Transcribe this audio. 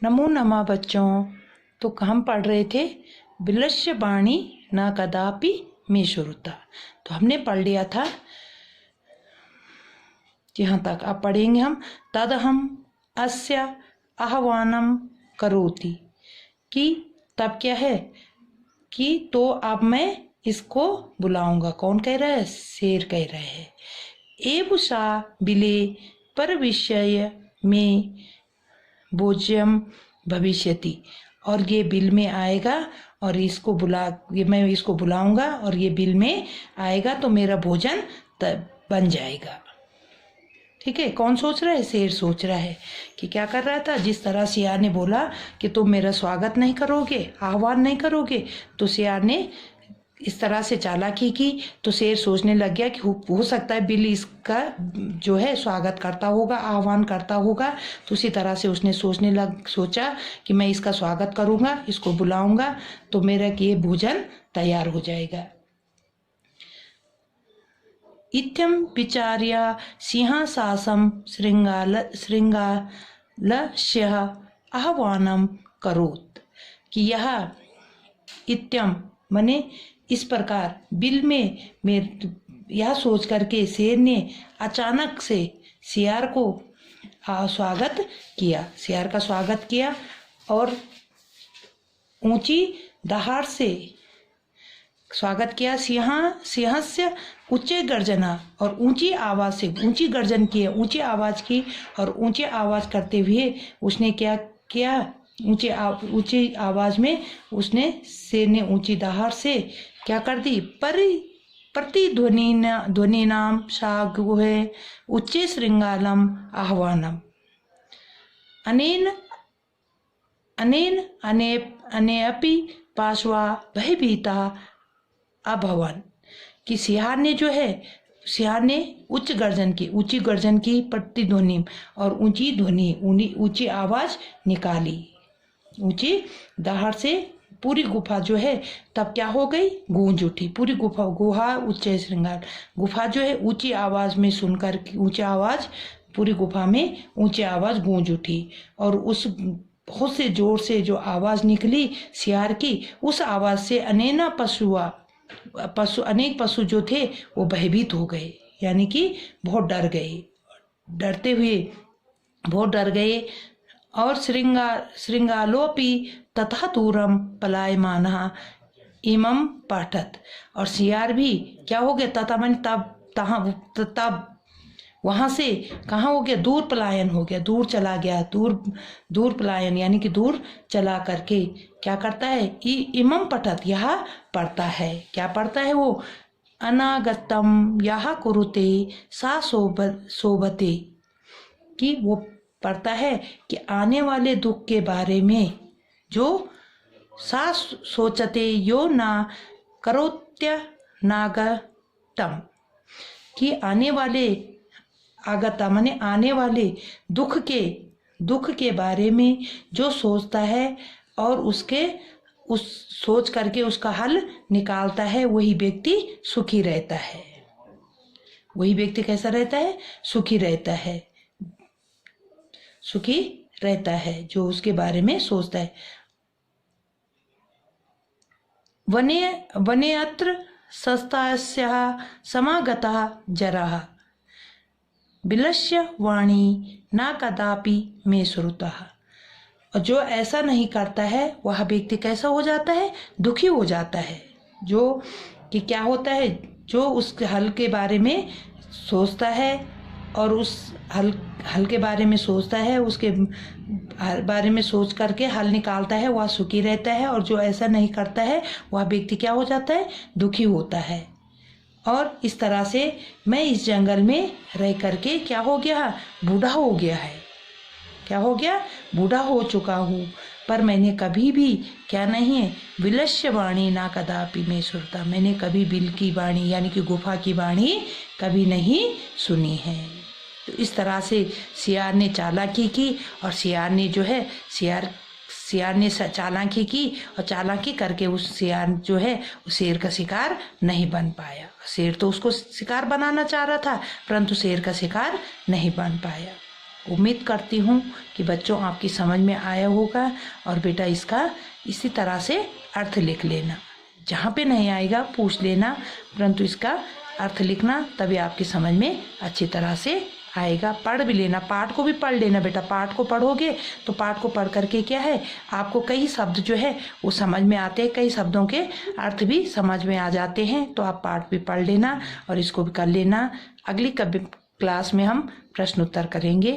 नमो नमः बच्चों। तो हम पढ़ रहे थे बिलस्य वाणी न कदापि मे श्रुता। तो हमने पढ़ लिया था यहाँ तक। अब पढ़ेंगे हम तद हम अस्य आह्वानम करोति कि तब क्या है कि तो अब मैं इसको बुलाऊंगा। कौन कह रहा है? शेर कह रहे हैं। एव सा बिले पर विषय में भोज्यम भविष्यति, और ये बिल में आएगा और मैं इसको बुलाऊंगा और ये बिल में आएगा तो मेरा भोजन तब बन जाएगा। ठीक है। कौन सोच रहा है? शेर सोच रहा है कि क्या कर रहा था। जिस तरह सियार ने बोला कि तुम मेरा स्वागत नहीं करोगे, आह्वान नहीं करोगे, तो सियार ने इस तरह से चालाकी की। तो शेर सोचने लग गया कि हो सकता है बिल इसका जो है स्वागत करता होगा, आह्वान करता होगा। तो उसी तरह से उसने सोचा कि मैं इसका स्वागत करूंगा, इसको बुलाऊंगा तो मेरा ये भोजन तैयार हो जाएगा। इत्यं विचार्य सिंहासासं श्रृंगालस्य आह्वानं करोत्, कि यह इत्यम मने इस प्रकार बिल में यह सोच करके शेर ने अचानक से सियार को स्वागत किया। सियार का स्वागत किया और ऊंची दहाड़ से स्वागत किया। सिंहस्य उच्चे गर्जना, और ऊंची आवाज से ऊंची गर्जन की, ऊंची आवाज की। और ऊंची आवाज करते हुए उसने क्या किया? ऊंची आवाज में उसने शेर ने ऊंची दहाड़ से क्या कर दी? प्रतिध्वनि नाम सागुहे उच्चे श्रृंगालम आह्वानम अनेपि पार्श्वा भयभीता अभवन, कि सियार ने उच्च गर्जन की, ऊंची गर्जन की, प्रतिध्वनि और ऊंची ध्वनि, ऊंची आवाज निकाली। ऊंची दहाड़ से पूरी गुफा जो है तब क्या हो गई? गूंज उठी। पूरी गुहा उच्च श्रृंगार गुफा जो है ऊंची आवाज में सुनकर, ऊंची आवाज पूरी गुफा में ऊंची आवाज गूंज उठी। और उस बहुत से जोर से जो आवाज निकली सियार की, उस आवाज से अनेक पशु जो थे वो भयभीत हो गए, यानी कि बहुत डर गए, बहुत डर गए। और श्रृंगालोपि तथा दूरम पलायमानः इमं पाठत, और सियार भी क्या हो गया? तथा मन तब वहां से कहाँ हो गया? दूर पलायन हो गया, दूर चला गया। दूर पलायन यानी कि दूर चला करके क्या करता है? इमं पठत, यह पढ़ता है। क्या पढ़ता है वो? अनागतम यह कुरुते सा शोभते, कि वो पढ़ता है कि आने वाले दुख के बारे में जो सा सोचते यो ना करोत्य नागतम, कि आने वाले दुख के बारे में जो सोचता है और उस सोच करके उसका हल निकालता है, वही व्यक्ति सुखी रहता है। वही व्यक्ति कैसा रहता है? सुखी रहता है जो उसके बारे में सोचता है। वने अत्र सस्तास्यः समागतः जरः बिलस्य वाणी न कदापि मे श्रुतः, और जो ऐसा नहीं करता है वह व्यक्ति कैसा हो जाता है? दुखी हो जाता है। जो कि क्या होता है? जो उस हल के बारे में सोचता है और उस हल के बारे में सोचता है, उसके बारे में सोच करके हल निकालता है, वह सुखी रहता है। और जो ऐसा नहीं करता है वह व्यक्ति क्या हो जाता है? दुखी होता है। और इस तरह से मैं इस जंगल में रह करके क्या हो गया? बूढ़ा हो गया है। क्या हो गया? बूढ़ा हो चुका हूँ, पर मैंने कभी भी क्या नहीं है? बिलस्य वाणी ना कदापि मैं श्रुता, मैंने कभी बिल की वाणी यानी कि गुफा की वाणी कभी नहीं सुनी है। तो इस तरह से सियार ने चालाकी की, और सियार ने जो है सियार ने चालाकी की, और चालाकी करके उस सियार जो है उस शेर का शिकार नहीं बन पाया। शेर तो उसको शिकार बनाना चाह रहा था, परंतु शेर का शिकार नहीं बन पाया। उम्मीद करती हूँ कि बच्चों आपकी समझ में आया होगा। और बेटा इसका इसी तरह से अर्थ लिख लेना, जहाँ पे नहीं आएगा पूछ लेना, परंतु इसका अर्थ लिखना, तभी आपकी समझ में अच्छी तरह से आएगा। पढ़ भी लेना, पाठ को भी पढ़ लेना बेटा। पाठ को पढ़ोगे तो पाठ को पढ़ करके क्या है, आपको कई शब्द जो है वो समझ में आते हैं, कई शब्दों के अर्थ भी समझ में आ जाते हैं। तो आप पाठ भी पढ़ लेना और इसको भी कर लेना। अगली क्लास में हम प्रश्न उत्तर करेंगे।